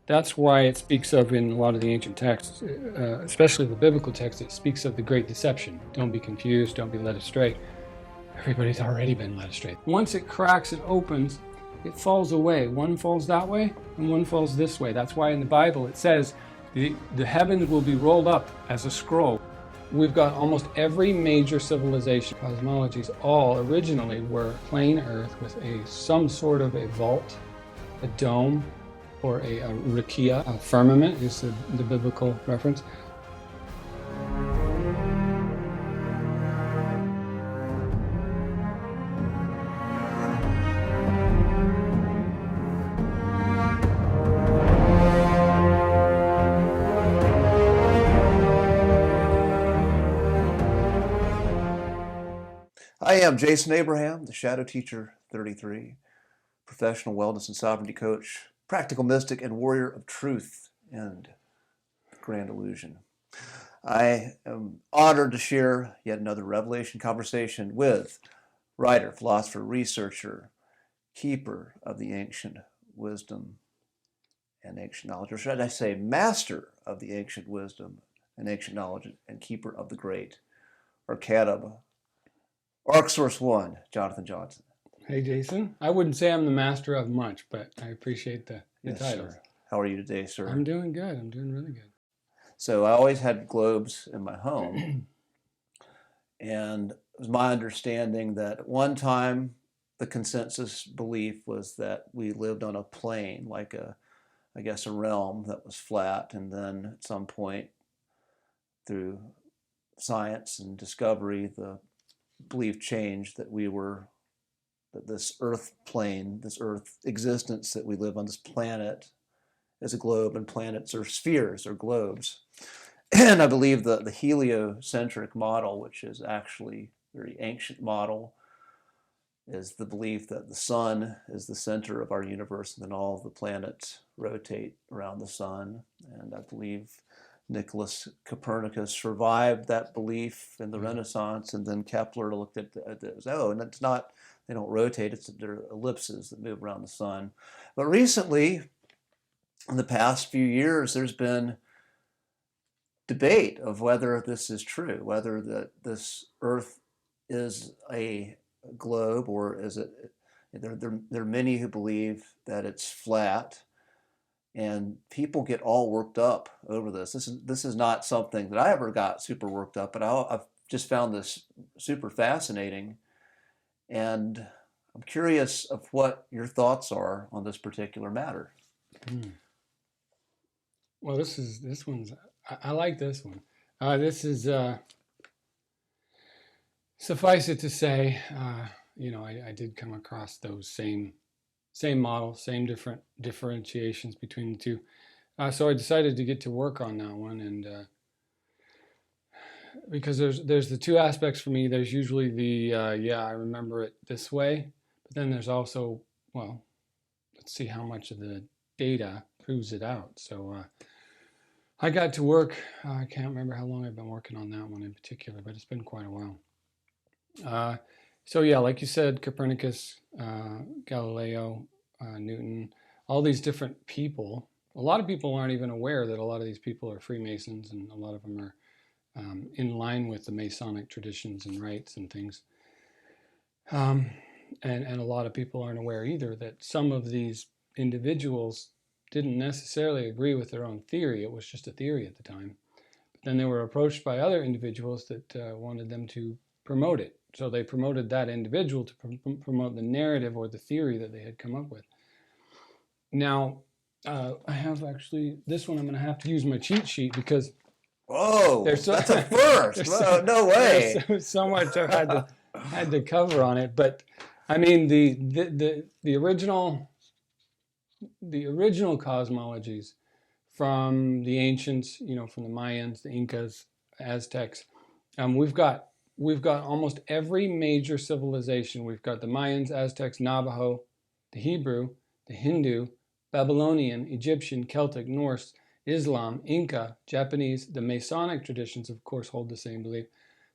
That's why it speaks of in a lot of the ancient texts, especially the biblical text, it speaks of the great deception. Don't be confused, don't be led astray. Everybody's already been led astray. Once it cracks and opens, it falls away. One falls that way and one falls this way. That's why in the Bible it says the heavens will be rolled up as a scroll. We've got almost every major civilization, cosmologies, all originally were plain earth with some sort of a vault, a dome, or a rakia. A firmament is the biblical reference. I am Jason Abraham, the Shadow Teacher 33, professional wellness and sovereignty coach, practical mystic and warrior of truth and the grand illusion. I am honored to share yet another revelation conversation with writer, philosopher, researcher, keeper of the ancient wisdom and ancient knowledge, or should I say master of the ancient wisdom and ancient knowledge and keeper of the great, or Kadab, Arc Source One, Jonathan Johnson. Hey, Jason. I wouldn't say I'm the master of much, but I appreciate the title. Sir. How are you today, sir? I'm doing good. I'm doing really good. So I always had globes in my home, and it was my understanding that at one time the consensus belief was that we lived on a plane, like a realm that was flat, and then at some point through science and discovery, the belief changed that this earth plane, this earth existence that we live on, this planet is a globe, and planets are spheres or globes. And I believe the heliocentric model, which is actually a very ancient model, is the belief that the sun is the center of our universe and then all of the planets rotate around the sun. And I believe Nicholas Copernicus survived that belief in the Renaissance, and then Kepler looked at this. Oh, and it's not, they don't rotate, they're ellipses that move around the sun. But recently, in the past few years, there's been debate of whether this is true, whether this Earth is a globe, or is it, there are many who believe that it's flat. And people get all worked up over this. This is not something that I ever got super worked up, but I've just found this super fascinating. And I'm curious of what your thoughts are on this particular matter. Well, this one's, I like this one. This is, suffice it to say, I did come across those same model, same different differentiations between the two. So I decided to get to work on that one, and because there's the two aspects for me. There's usually the I remember it this way, but then there's also, well, let's see how much of the data proves it out. So I got to work. I can't remember how long I've been working on that one in particular, but it's been quite a while. So yeah, like you said, Copernicus, Galileo, Newton, all these different people. A lot of people aren't even aware that a lot of these people are Freemasons, and a lot of them are in line with the Masonic traditions and rites and things. And a lot of people aren't aware either that some of these individuals didn't necessarily agree with their own theory. It was just a theory at the time. But then they were approached by other individuals that wanted them to promote it. So they promoted that individual to promote the narrative or the theory that they had come up with. Now, I have actually, this one I'm going to have to use my cheat sheet because... Whoa, that's a first. No way. There's so much I had to cover on it. But, I mean, the original cosmologies from the ancients, from the Mayans, the Incas, Aztecs, we've got almost every major civilization. We've got the Mayans, Aztecs, Navajo, the Hebrew, the Hindu, Babylonian, Egyptian, Celtic, Norse, Islam, Inca, Japanese. The Masonic traditions, of course, hold the same belief.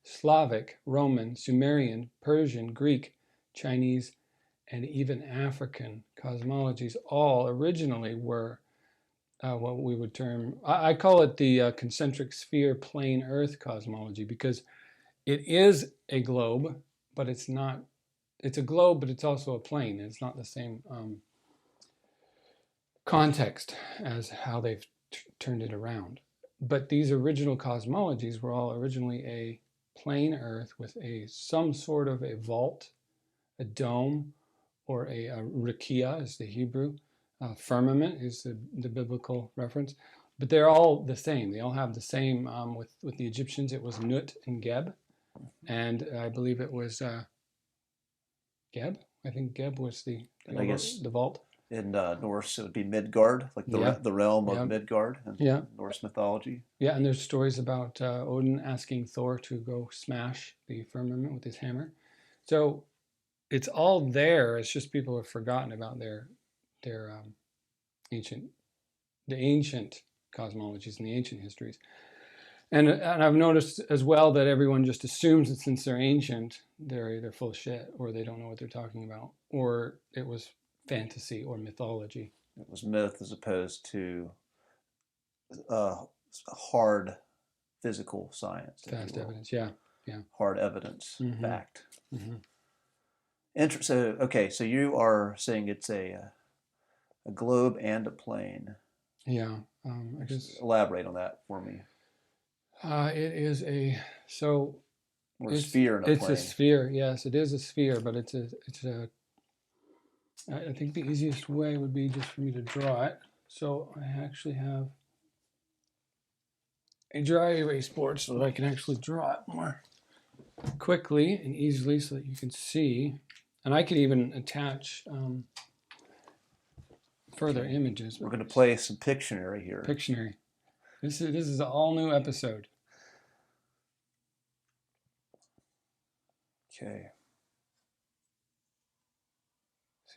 Slavic, Roman, Sumerian, Persian, Greek, Chinese, and even African cosmologies all originally were what we would term, I call it the concentric sphere plane Earth cosmology, because it is a globe, but it's not, it's a globe, but it's also a plane. It's not the same context as how they've turned it around. But these original cosmologies were all originally a plane Earth with some sort of a vault, a dome, or a rakia is the Hebrew. Firmament is the biblical reference. But they're all the same. They all have the same, with the Egyptians, it was Nut and Geb. And I believe it was Geb. I think Geb was the I guess the vault. in Norse it would be Midgard, like the realm of Midgard in Norse mythology. Yeah, and there's stories about Odin asking Thor to go smash the firmament with his hammer. So it's all there. It's just people have forgotten about their ancient cosmologies and the ancient histories. And I've noticed as well that everyone just assumes that since they're ancient, they're either full of shit or they don't know what they're talking about, or it was fantasy or mythology. It was myth as opposed to hard physical science. Fast evidence, yeah. Hard evidence, fact. Mm-hmm. So you are saying it's a globe and a plane. Yeah, I guess. Elaborate on that for me. It is a sphere and a plane. It's a sphere. Yes, it is a sphere, but it's a. I think the easiest way would be just for me to draw it. So I actually have a dry erase board so that I can actually draw it more quickly and easily, so that you can see. And I could even attach further images. We're going to play some Pictionary here. Pictionary. This is an all new episode. Okay.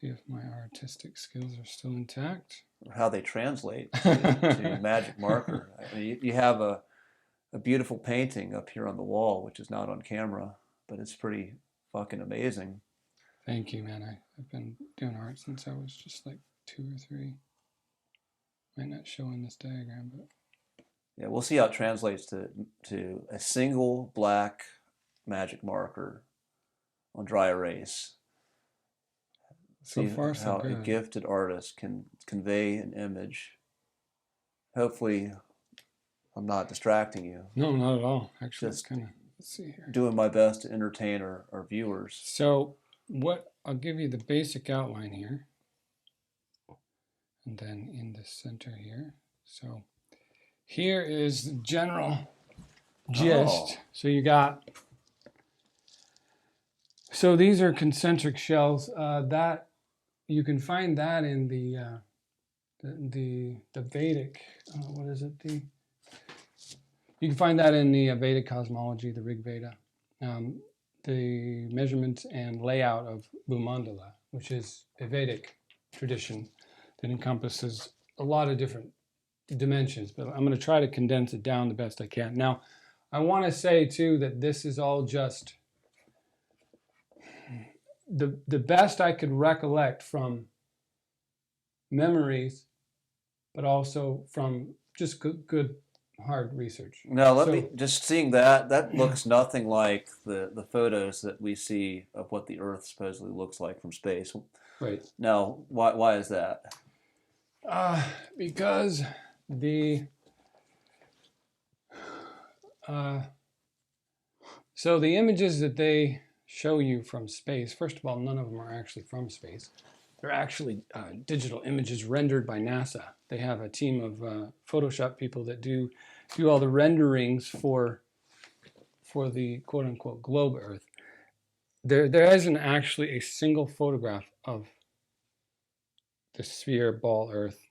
See if my artistic skills are still intact. Or how they translate to magic marker. I mean, you have a beautiful painting up here on the wall, which is not on camera, but it's pretty fucking amazing. Thank you, man. I've been doing art since I was just like 2 or 3. Might not show in this diagram, but yeah, we'll see how it translates to a single black magic marker on dry erase. So far, so good. How a gifted artist can convey an image. Hopefully, I'm not distracting you. No, not at all. Actually, just kind of. Let's see here. Doing my best to entertain our viewers. So, I'll give you the basic outline here, and then in the center here. So, here is the general gist. Oh. So you got. So these are concentric shells. That you can find that in the Vedic. What is it? You can find that in the Vedic cosmology, the Rig Veda, the measurement and layout of Bhumandala, which is a Vedic tradition that encompasses a lot of different dimensions. But I'm going to try to condense it down the best I can. Now, I want to say too that this is all just the best I could recollect from memories, but also from just good hard research. Now, let me just seeing that looks nothing like the photos that we see of what the Earth supposedly looks like from space. Right. Now, why is that? Because so the images that they show you from space, first of all, none of them are actually from space. They're actually digital images rendered by NASA. They have a team of Photoshop people that do all the renderings for the quote-unquote globe Earth. There isn't actually a single photograph of the sphere ball Earth.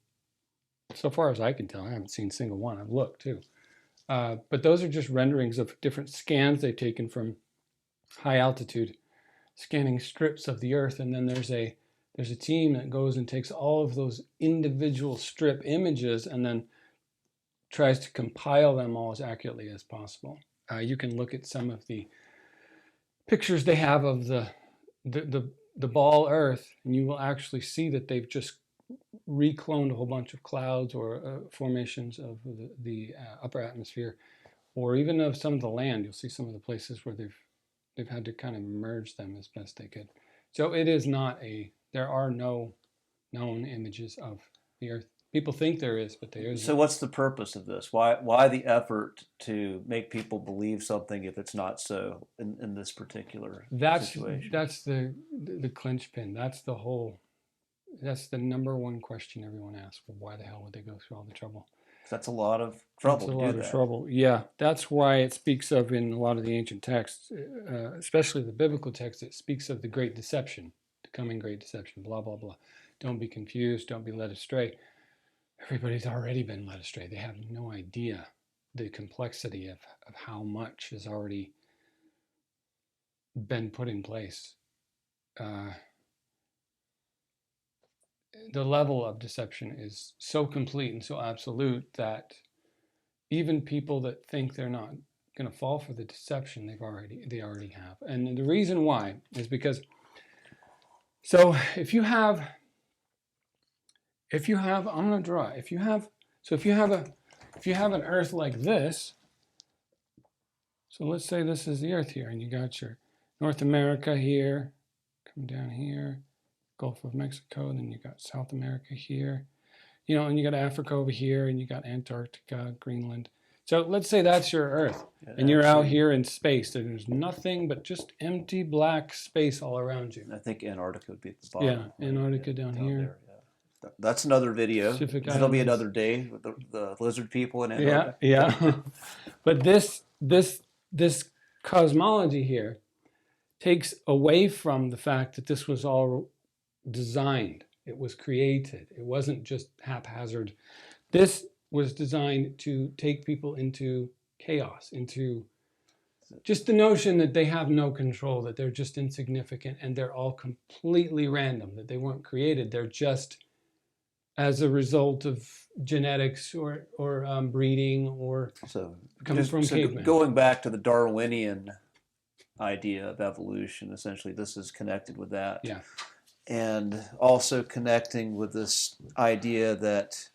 So far as I can tell, I haven't seen a single one. I've looked too. But those are just renderings of different scans they've taken from high altitude, scanning strips of the Earth, and then there's a team that goes and takes all of those individual strip images and then tries to compile them all as accurately as possible. You can look at some of the pictures they have of the ball Earth, and you will actually see that they've just recloned a whole bunch of clouds or formations of the upper atmosphere, or even of some of the land. You'll see some of the places where they've had to kind of merge them as best they could. So it is not there are no known images of the Earth. People think there is, but there isn't. So what's the purpose of this? Why the effort to make people believe something if it's not so in this particular situation? That's the clinch-pin. That's the number one question everyone asks. Well, why the hell would they go through all the trouble? That's a lot of trouble. That's a lot of trouble. Yeah, that's why it speaks of in a lot of the ancient texts, especially the biblical texts, it speaks of the great deception, the coming great deception, blah, blah, blah. Don't be confused. Don't be led astray. Everybody's already been led astray. They have no idea the complexity of how much has already been put in place. The level of deception is so complete and so absolute that even people that think they're not going to fall for the deception, they already have. And the reason why is because, so if you have I'm going to draw, if you have an Earth like this, so let's say this is the Earth here, and you got your North America here, come down here, Gulf of Mexico, and then you got South America here, and you got Africa over here, and you got Antarctica, Greenland. So let's say that's your Earth, and you're out here in space, and there's nothing but just empty black space all around you. I think Antarctica would be at the bottom. Yeah, Antarctica down here. There, yeah. That's another video. That'll be another day with the lizard people in Antarctica. Yeah. But this cosmology here takes away from the fact that this was all designed. It was created. It wasn't just haphazard. This was designed to take people into chaos, into just the notion that they have no control, that they're just insignificant, and they're all completely random, that they weren't created. They're just as a result of genetics or breeding or coming from cavemen. Going back to the Darwinian idea of evolution, essentially this is connected with that. Yeah. And also connecting with this idea that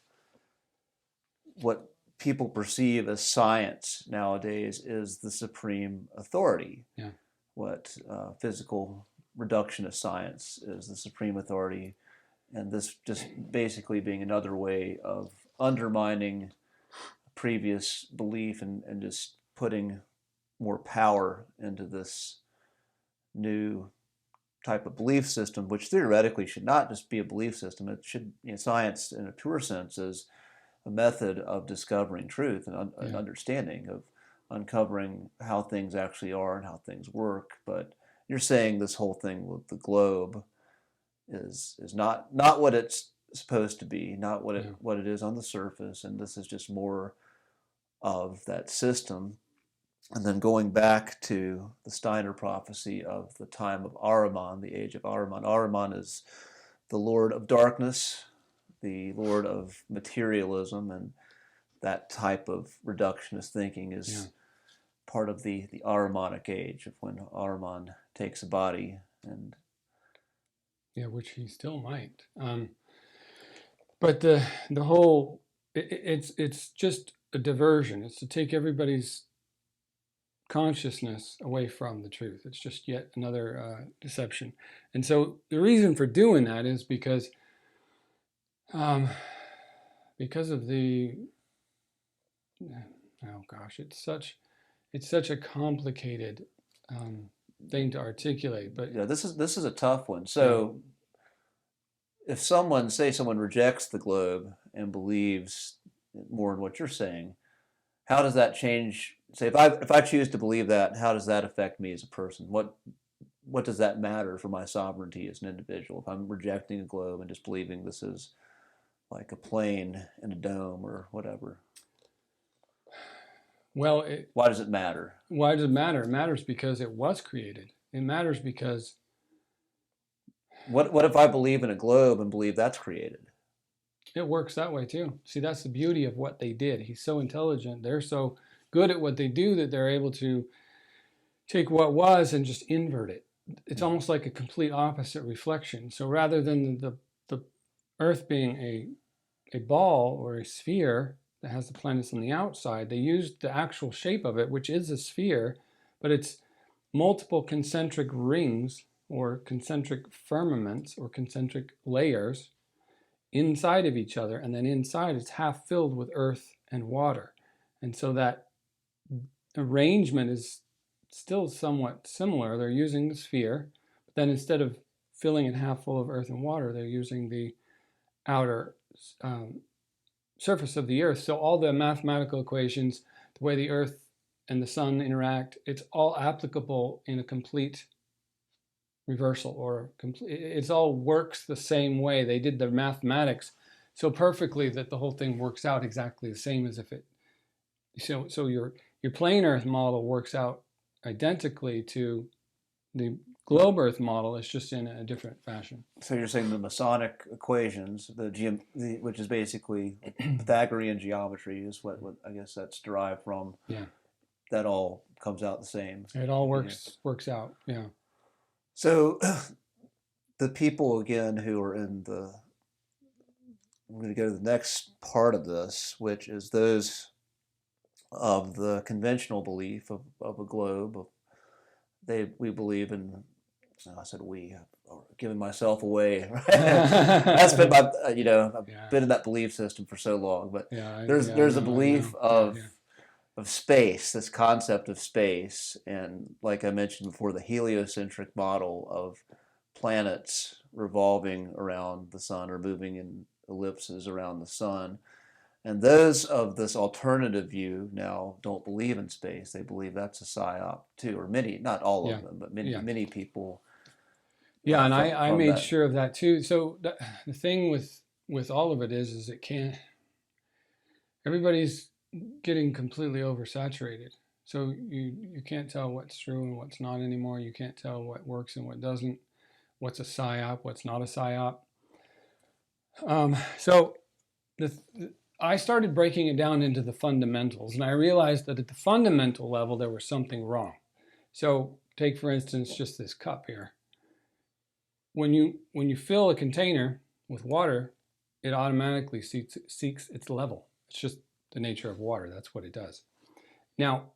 what people perceive as science nowadays is the supreme authority. Yeah. What physical reductionist science is the supreme authority, and this just basically being another way of undermining previous belief and just putting more power into this new type of belief system, which theoretically should not just be a belief system. It should, science in a pure sense is a method of discovering truth and understanding, of uncovering how things actually are and how things work. But you're saying this whole thing with the globe is not what it's supposed to be, not what it is on the surface, and this is just more of that system. And then going back to the Steiner prophecy of the time of Ahriman, the age of Ahriman. Ahriman is the Lord of darkness, the Lord of materialism, and that type of reductionist thinking is part of the Ahrimanic age, of when Ahriman takes a body and which he still might. But the whole it's just a diversion. It's to take everybody's consciousness away from the truth. It's just yet another deception. And so the reason for doing that is because of the it's such a complicated thing to articulate. But this is a tough one. So if someone rejects the globe and believes more in what you're saying, how does that change? Say if I choose to believe that, how does that affect me as a person? What does that matter for my sovereignty as an individual? If I'm rejecting a globe and just believing this is like a plane in a dome or whatever. Well, why does it matter? Why does it matter? It matters because it was created. It matters because what if I believe in a globe and believe that's created? It works that way too. See, that's the beauty of what they did. He's so intelligent. They're so good at what they do that they're able to take what was and just invert it. It's almost like a complete opposite reflection. So rather than the Earth being a ball or a sphere that has the planets on the outside, they used the actual shape of it, which is a sphere, but it's multiple concentric rings or concentric firmaments or concentric layers inside of each other, and then inside it's half filled with earth and water. And so that arrangement is still somewhat similar. They're using the sphere, but then instead of filling it half full of earth and water, they're using the outer surface of the earth. So all the mathematical equations, the way the earth and the sun interact, it's all applicable in a complete reversal, or it's all works the same way. They did the mathematics so perfectly that the whole thing works out exactly the same as if it, so your plane earth model works out identically to the globe earth model. It's just in a different fashion. So you're saying the Masonic equations, which is basically Pythagorean geometry, is what I guess that's derived from. Yeah. That all comes out the same. It all works out. Yeah. So the people, again, who are we're going to go to the next part of this, which is those of the conventional belief of a globe. We believe in, I said we, giving myself away. Right? That's been my, I've been in that belief system for so long, but there's a belief of space, this concept of space, and like I mentioned before, the heliocentric model of planets revolving around the sun or moving in ellipses around the sun. And those of this alternative view now don't believe in space. They believe that's a psyop too, or many, not all of them, but many people. Yeah, and I made sure of that too. So the thing with all of it is it can't, everybody's getting completely oversaturated. So you can't tell what's true and what's not anymore. You can't tell what works and what doesn't, what's a psyop, what's not a psyop. So I started breaking it down into the fundamentals, and I realized that at the fundamental level there was something wrong. So take, for instance, just this cup here. When you fill a container with water, it automatically seeks its level. It's just the nature of water. That's what it does. Now,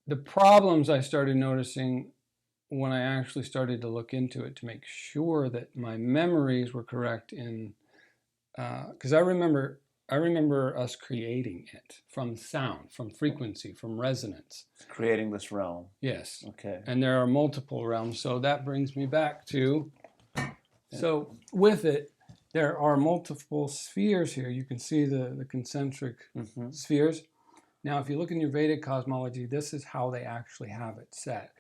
the problems I started noticing when I actually started to look into it to make sure that my memories were correct in, because I remember us creating it from sound, from frequency, from resonance. Creating this realm. Yes. Okay. And there are multiple realms. So that brings me back to, so with it, there are multiple spheres here. You can see the concentric spheres. Now, if you look in your Vedic cosmology, this is how they actually have it set.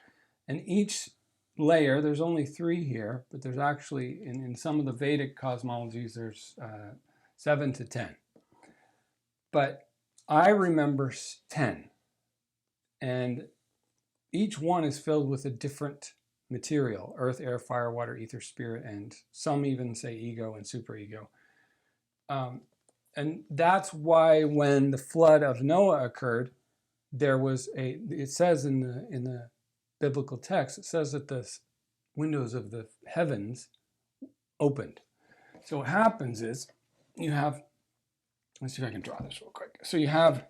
And each layer, there's only 3 here, but there's actually, in some of the Vedic cosmologies, there's 7 to 10. But I remember 10. And each one is filled with a different material: earth, air, fire, water, ether, spirit, and some even say ego and superego. And that's why when the flood of Noah occurred, there was it says in the biblical text, it says that the windows of the heavens opened. So what happens is you have, let's see if I can draw this real quick. So you have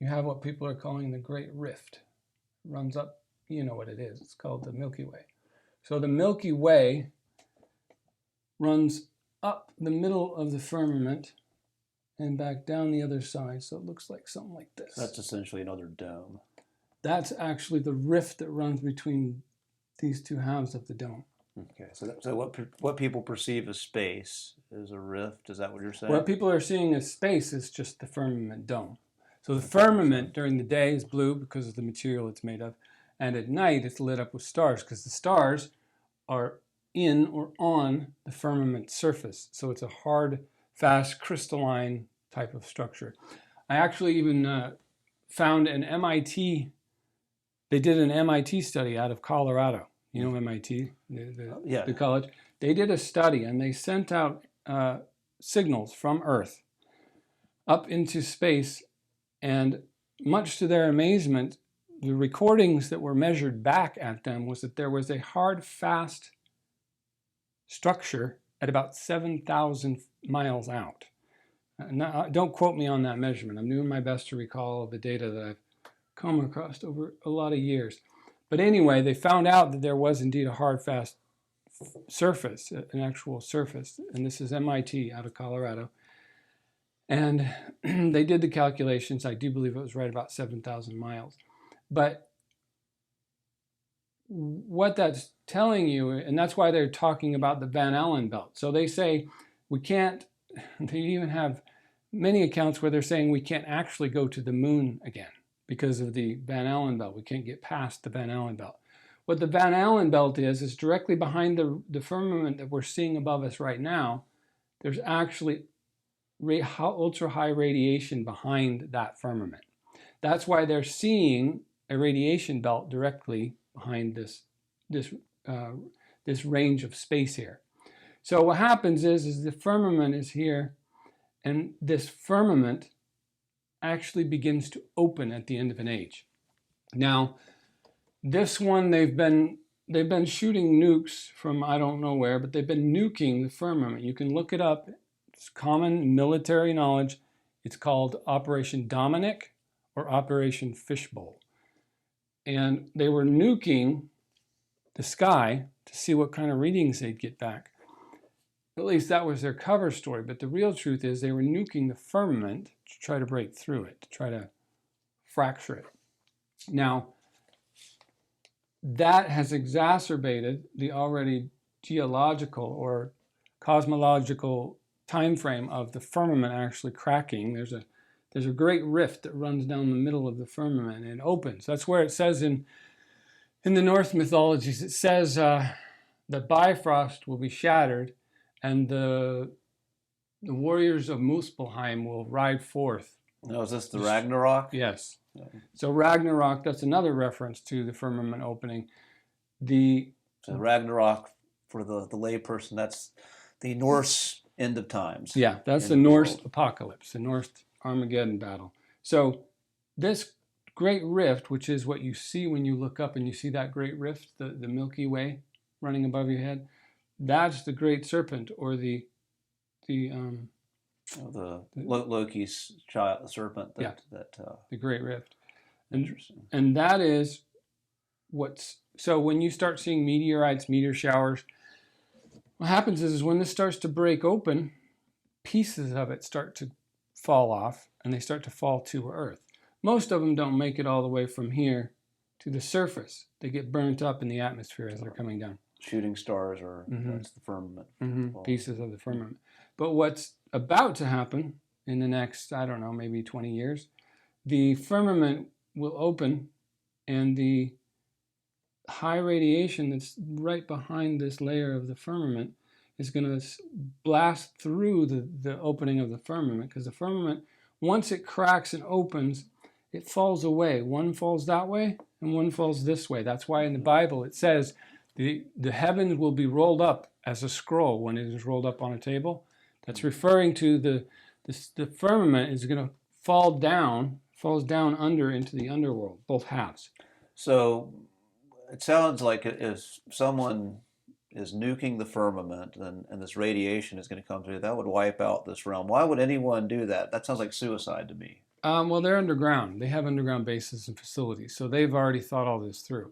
what people are calling the Great Rift. It runs up, you know what it is. It's called the Milky Way. So the Milky Way runs up the middle of the firmament and back down the other side. So it looks like something like this. That's essentially another dome. That's actually the rift that runs between these two halves of the dome. Okay, so what people perceive as space is a rift. Is that what you're saying? What people are seeing as space is just the firmament dome. So the firmament during the day is blue because of the material it's made of, and at night it's lit up with stars because the stars are in or on the firmament surface. So it's a hard, fast, crystalline type of structure. I actually even found an MIT, they did an MIT study out of Colorado. You know MIT, the college. They did a study and they sent out signals from Earth up into space, and much to their amazement, the recordings that were measured back at them was that there was a hard, fast structure at about 7,000 miles out. Now, don't quote me on that measurement. I'm doing my best to recall the data that I've come across over a lot of years. But anyway, they found out that there was indeed a hard, fast surface, an actual surface. And this is MIT out of Colorado. And they did the calculations. I do believe it was right about 7,000 miles. But what that's telling you, and that's why they're talking about the Van Allen belt. So they say we can't, they even have many accounts where they're saying we can't actually go to the moon again because of the Van Allen belt. We can't get past the Van Allen belt. What the Van Allen belt is directly behind the firmament that we're seeing above us right now. There's actually ultra high radiation behind that firmament. That's why they're seeing a radiation belt directly behind this range of space here. So what happens is the firmament is here, and this firmament actually begins to open at the end of an age. Now, this one they've been shooting nukes from I don't know where, but they've been nuking the firmament. You can look it up. It's common military knowledge. It's called Operation Dominic or Operation Fishbowl. And they were nuking the sky to see what kind of readings they'd get back. At least that was their cover story. But the real truth is they were nuking the firmament to try to break through it, to try to fracture it. Now, that has exacerbated the already geological or cosmological time frame of the firmament actually cracking. There's a great rift that runs down the middle of the firmament and opens. That's where it says in the Norse mythologies, it says that Bifrost will be shattered and the warriors of Muspelheim will ride forth. Now, is this the Ragnarok? Yes. Yeah. So Ragnarok, that's another reference to the firmament opening. So Ragnarok, for the layperson, that's the Norse end of times. Yeah, that's the Norse apocalypse, the Norse Armageddon battle. So this great rift, which is what you see when you look up and you see that great rift, the Milky Way running above your head, that's the great serpent, or the Loki's child, the serpent. The great rift. Interesting. And that is so when you start seeing meteorites, meteor showers, what happens is when this starts to break open, pieces of it start to fall off and they start to fall to Earth. Most of them don't make it all the way from here to the surface. They get burnt up in the atmosphere as they're coming down. Shooting stars, or that's the firmament. Pieces of the firmament. But what's about to happen in the next, I don't know, maybe 20 years, the firmament will open and the high radiation that's right behind this layer of the firmament is going to blast through the opening of the firmament, because the firmament, once it cracks and opens, it falls away. One falls that way and one falls this way. That's why in the Bible it says the heavens will be rolled up as a scroll when it is rolled up on a table. That's referring to the firmament is going to falls down under into the underworld, both halves. So it sounds like if someone is nuking the firmament and this radiation is going to come through, that would wipe out this realm. Why would anyone do that? That sounds like suicide to me. Well, they're underground. They have underground bases and facilities, so they've already thought all this through.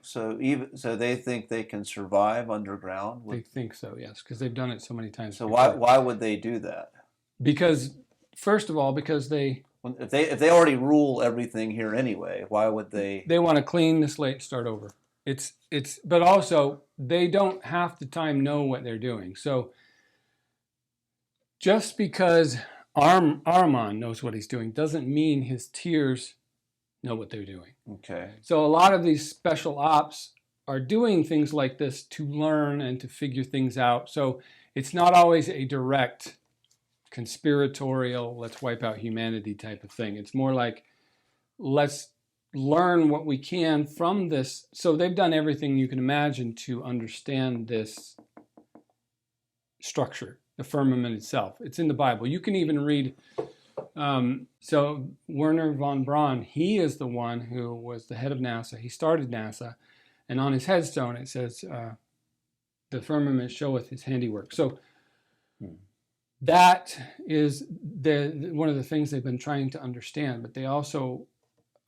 So they think they can survive underground. They think so, yes, because they've done it so many times. So why would they do that? Because first of all, because if they already rule everything here anyway, why would they? They want to clean the slate and start over. But also they don't half the time know what they're doing. So just because Armand knows what he's doing doesn't mean his tiers know what they're doing. Okay. So a lot of these special ops are doing things like this to learn and to figure things out. So it's not always a direct conspiratorial, let's wipe out humanity type of thing. It's more like, let's learn what we can from this. So they've done everything you can imagine to understand this structure, the firmament itself. It's in the Bible. You can even read, so Werner von Braun, he is the one who was the head of NASA. He started NASA, and on his headstone it says, the firmament showeth his handiwork. So that is one of the things they've been trying to understand. But they also,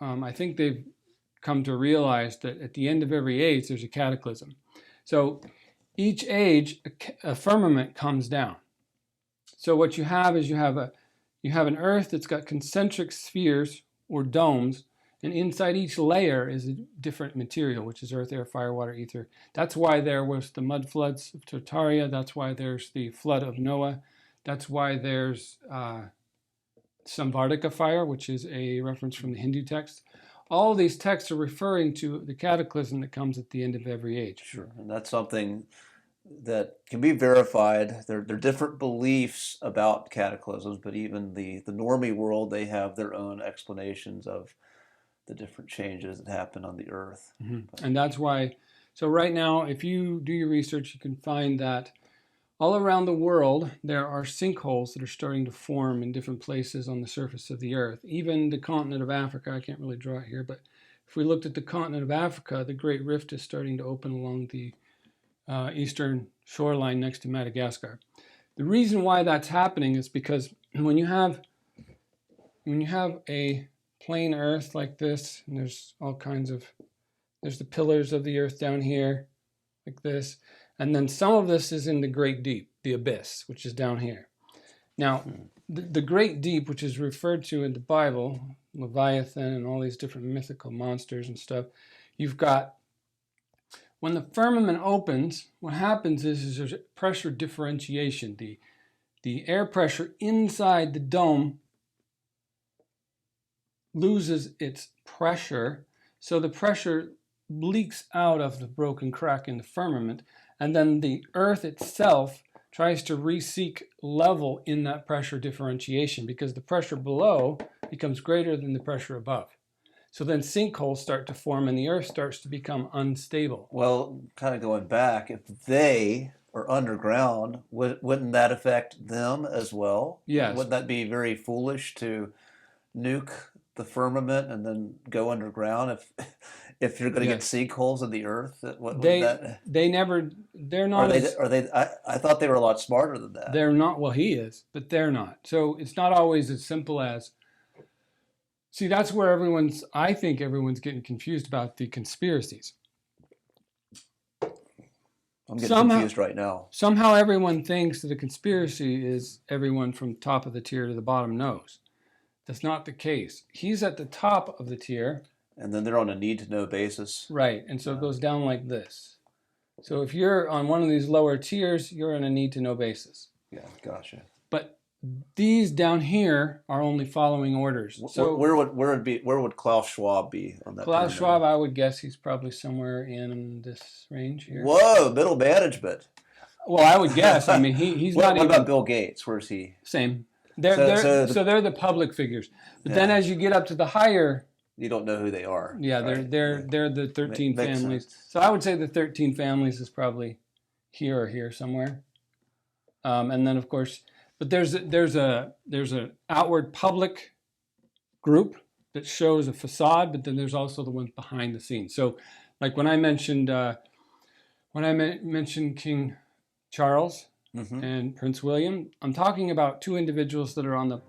I think they've come to realize that at the end of every age, there's a cataclysm. So each age, a firmament comes down. So what you have is you have an earth that's got concentric spheres or domes, and inside each layer is a different material, which is earth, air, fire, water, ether. That's why there was the mud floods of Tartaria. That's why there's the flood of Noah. That's why there's Samvartika fire, which is a reference from the Hindu text. All these texts are referring to the cataclysm that comes at the end of every age. Sure, and that's something that can be verified. There are different beliefs about cataclysms, but even the normie world, they have their own explanations of the different changes that happen on the earth. Mm-hmm. And that's why, so right now, if you do your research, you can find that all around the world, there are sinkholes that are starting to form in different places on the surface of the earth. Even the continent of Africa, I can't really draw it here, but if we looked at the continent of Africa, the Great Rift is starting to open along the eastern shoreline next to Madagascar. The reason why that's happening is because when you have a plain earth like this, and there's the pillars of the earth down here like this, and then some of this is in the great deep, the abyss, which is down here. Now, the great deep, which is referred to in the Bible, Leviathan and all these different mythical monsters and stuff, you've got, when the firmament opens, what happens is there's pressure differentiation. The air pressure inside the dome loses its pressure, so the pressure leaks out of the broken crack in the firmament, and then the earth itself tries to re-seek level in that pressure differentiation because the pressure below becomes greater than the pressure above. So then sinkholes start to form and the earth starts to become unstable. Well, kind of going back, if they are underground, wouldn't that affect them as well? Yes. Wouldn't that be very foolish to nuke the firmament and then go underground if you're going to get sinkholes in the earth? They're not. I thought they were a lot smarter than that. They're not. Well, he is, but they're not. So it's not always as simple as. See, that's where I think everyone's getting confused about the conspiracies. I'm getting confused right now. Somehow everyone thinks that a conspiracy is everyone from top of the tier to the bottom knows. That's not the case. He's at the top of the tier. And then they're on a need-to-know basis. Right, and so it goes down like this. So if you're on one of these lower tiers, you're on a need-to-know basis. Yeah, gotcha. But these down here are only following orders. So where would Klaus Schwab be on that? Klaus Schwab, I would guess he's probably somewhere in this range here. Whoa, middle management. Well, I would guess. I mean, he's not even. What about Bill Gates? Where's he? Same. They're the public figures. But then as you get up to the higher, you don't know who they are. Yeah, right? they're the 13 families. Sense. So I would say the 13 families is probably here or here somewhere. And then of course, but there's an outward public group that shows a facade, but then there's also the ones behind the scenes. So, like when I mentioned King Charles and Prince William, I'm talking about two individuals that are on the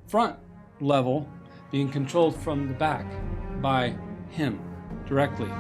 front level being controlled from the back by him directly.